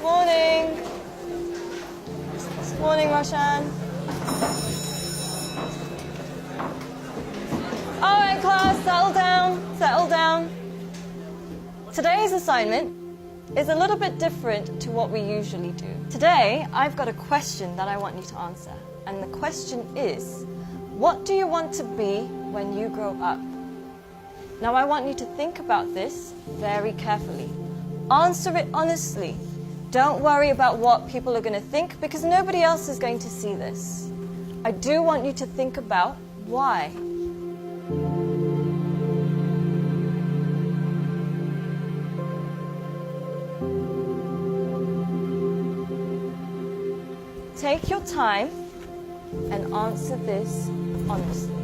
Morning. Morning, Roshan. All right, class, settle down, settle down. Today's assignment is a little bit different to what we usually do. Today, I've got a question that I want you to answer. And the question is, what do you want to be when you grow up? Now, I want you to think about this very carefully. Answer it honestly. Don't worry about what people are going to think, because nobody else is going to see this. I do want you to think about why. Take your time and answer this honestly.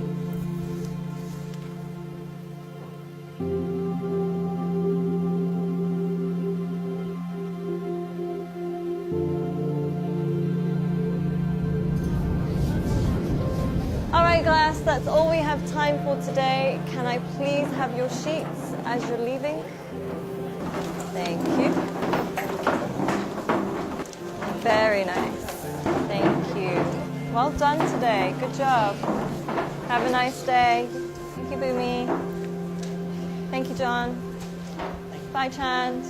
All right, class, that's all we have time for today. Can I please have your sheets as you're leaving? Thank you. Very nice. Thank you. Well done today. Good job. Have a nice day. Thank you, Boomy. Thank you, John. Bye, Chand.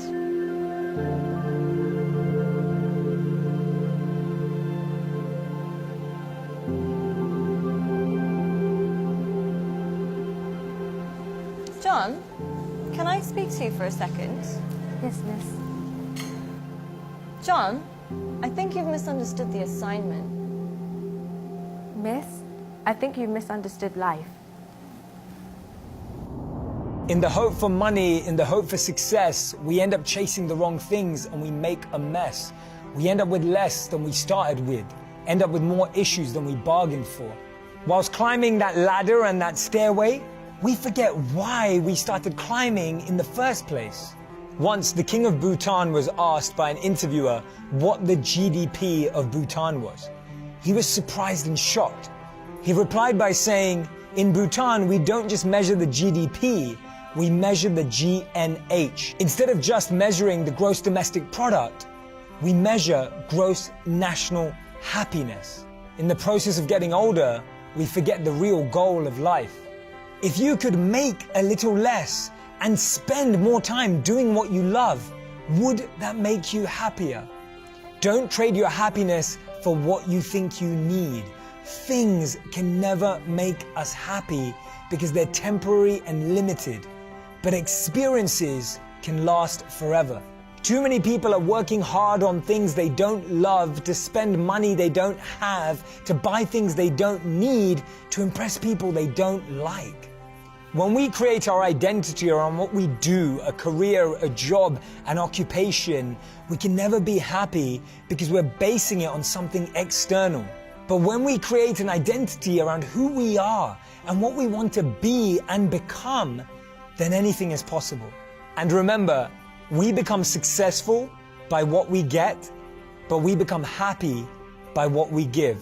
John, can I speak to you for a second? Yes, miss. John, I think you've misunderstood the assignment. Miss, I think you misunderstood life. In the hope for money, in the hope for success, we end up chasing the wrong things and we make a mess. We end up with less than we started with, end up with more issues than we bargained for. Whilst climbing that ladder and that stairway, we forget why we started climbing in the first place. Once, the king of Bhutan was asked by an interviewer what the GDP of Bhutan was. He was surprised and shocked. He replied by saying, in Bhutan, we don't just measure the GDP, we measure the GNH. Instead of just measuring the gross domestic product, we measure gross national happiness. In the process of getting older, we forget the real goal of life. If you could make a little less and spend more time doing what you love, would that make you happier? Don't trade your happiness for what you think you need. Things can never make us happy because they're temporary and limited, but experiences can last forever. Too many people are working hard on things they don't love, to spend money they don't have, to buy things they don't need, to impress people they don't like. When we create our identity around what we do, a career, a job, an occupation, we can never be happy because we're basing it on something external. But when we create an identity around who we are and what we want to be and become, then anything is possible. And remember, we become successful by what we get, but we become happy by what we give.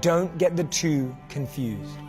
Don't get the two confused.